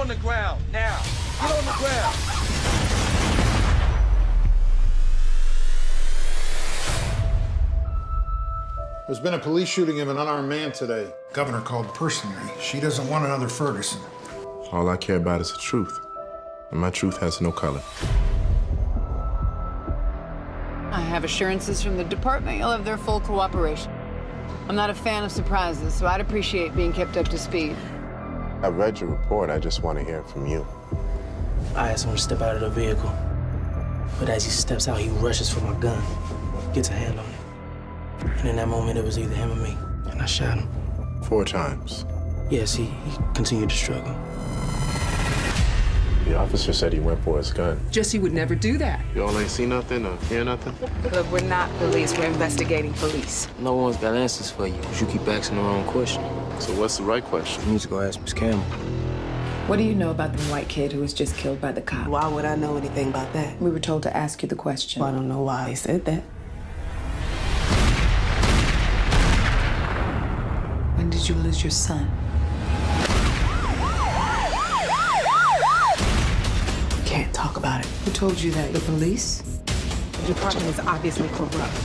on the ground, now. Get on the ground. There's been a police shooting of an unarmed man today. Governor called personally. She doesn't want another Ferguson. All I care about is the truth. And my truth has no color. I have assurances from the department you'll have their full cooperation. I'm not a fan of surprises, so I'd appreciate being kept up to speed. I read your report. I just want to hear it from you. I asked him to step out of the vehicle. But as he steps out, he rushes for my gun, gets a hand on it. And in that moment, it was either him or me. And I shot him. 4 times. Yes, he continued to struggle. The officer said he went for his gun. Jesse would never do that. Y'all ain't see nothing or hear nothing? Look, we're not police. We're investigating police. No one's got answers for you, because you keep asking the wrong question. So what's the right question? You need to go ask Miss Campbell. What do you know about the white kid who was just killed by the cop? Why would I know anything about that? We were told to ask you the question. Well, I don't know why they said that. When did you lose your son? Can't talk about it. Who told you that? The police? The department is obviously corrupt.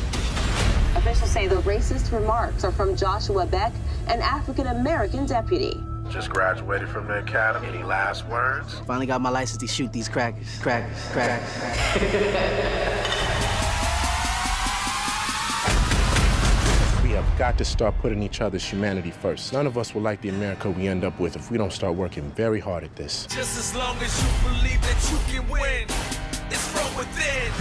Officials say the racist remarks are from Joshua Beck, an African-American deputy. Just graduated from the academy. Any last words? Finally got my license to shoot these crackers. Crackers. We have got to start putting each other's humanity first. None of us will like the America we end up with if we don't start working very hard at this. Just as long as you believe that you can win, it's from within.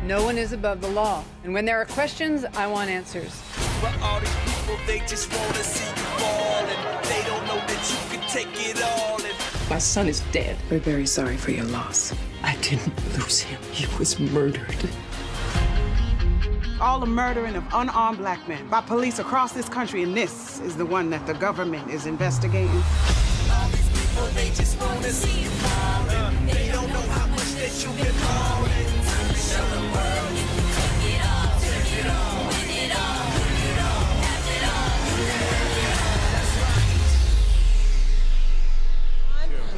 No one is above the law. And when there are questions, I want answers. But all these people, they just want to see you fall, and they don't know that you can take it all. And My son is dead. We're very sorry for your loss. I didn't lose him. He was murdered. All the murdering of unarmed black men by police across this country, and this is the one that the government is investigating. all these people, they just want to see you fall. They don't know how much that you can fall. Time to show the world you can take it all, win it all, have it all.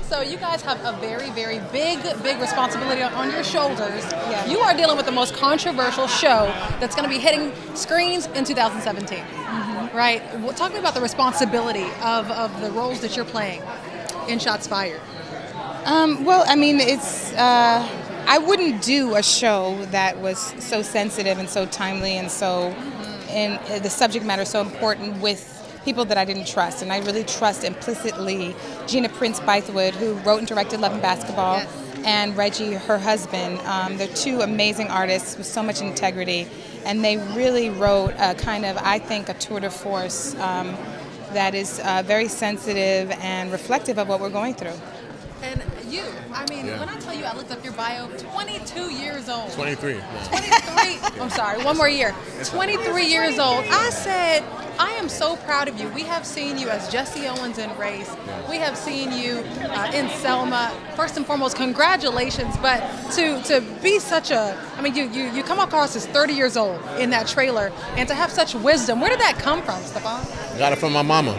So you guys have a very, very big responsibility on your shoulders. Yeah. You are dealing with the most controversial show that's going to be hitting screens in 2017, right? Well, talk to me about the responsibility of the roles that you're playing in Shots Fired. Well, I mean, it's, I wouldn't do a show that was so sensitive and so timely and so, and the subject matter so important with people that I didn't trust, and I really trust implicitly Gina Prince Bythewood, who wrote and directed Love and Basketball, yes, and Reggie, her husband. They're two amazing artists with so much integrity, and they really wrote a kind of, I think, a tour de force that is very sensitive and reflective of what we're going through. And you, I mean, when I tell you I looked up your bio, 22 years old. 23. 23, I'm sorry, one more year. 23 years old. I said, I am so proud of you. We have seen you as Jesse Owens in Race. We have seen you in Selma. First and foremost, congratulations. But to be such a, I mean, you come across as 30 years old in that trailer, and to have such wisdom. Where did that come from, Stephan? Got it from my mama.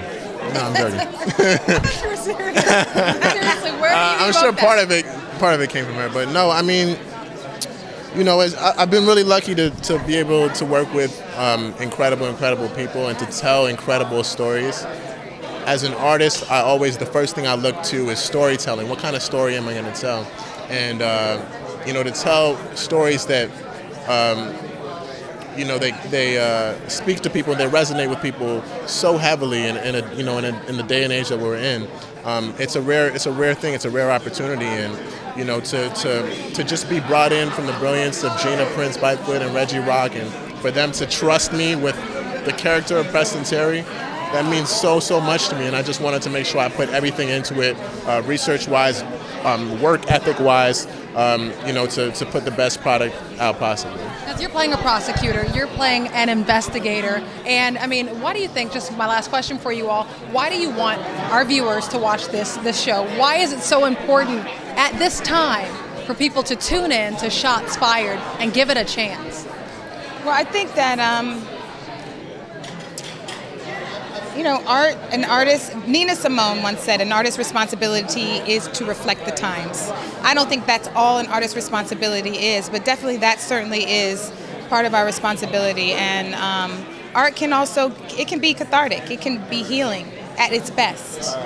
No, I'm joking. I'm sure serious. Seriously, where do you I'm sure part of it came from her, but no, I mean, you know, I've been really lucky to be able to work with incredible people and to tell incredible stories. As an artist, the first thing I look to is storytelling. What kind of story am I going to tell? And you know, to tell stories that you know, they speak to people, they resonate with people so heavily in the day and age that we're in. It's a rare thing. It's a rare opportunity, and you know, to just be brought in from the brilliance of Gina Prince Bythewood and Reggie Rock, and for them to trust me with the character of Preston Terry, that means so much to me. And I just wanted to make sure I put everything into it, research-wise, work ethic-wise, you know, to put the best product out possible. Because you're playing a prosecutor, you're playing an investigator, and I mean, why do you think, just my last question for you all, why do you want our viewers to watch this show? Why is it so important at this time for people to tune in to Shots Fired and give it a chance? Well, I think that you know, Nina Simone once said, an artist's responsibility is to reflect the times. I don't think that's all an artist's responsibility is, but definitely that certainly is part of our responsibility. And art can also, it can be cathartic, it can be healing at its best.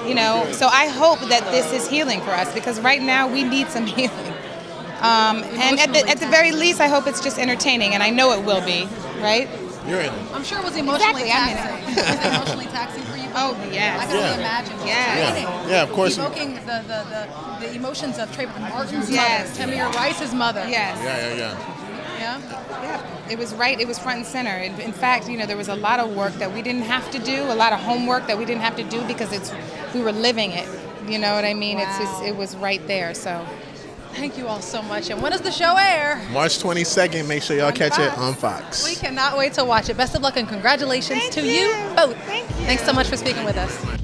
You know, so I hope that this is healing for us, because right now we need some healing. And at the very least, I hope it's just entertaining, and I know it will be, right? You're in it. I'm sure it was emotionally Exactly, taxing. Was it emotionally taxing for you? Oh, yes. I can only imagine. Yeah, of course. Evoking the emotions of Trayvon Martin's Yes. mother, Tamir Rice's mother. Yes. Yeah? It was right. It was front and center. In fact, you know, there was a lot of work that we didn't have to do, a lot of homework that we didn't have to do because we were living it. You know what I mean? Wow. It's just, it was right there. So. Thank you all so much. And when does the show air? March 22nd. Make sure y'all catch it on Fox. We cannot wait to watch it. Best of luck and congratulations to you both. Thanks so much for speaking with us.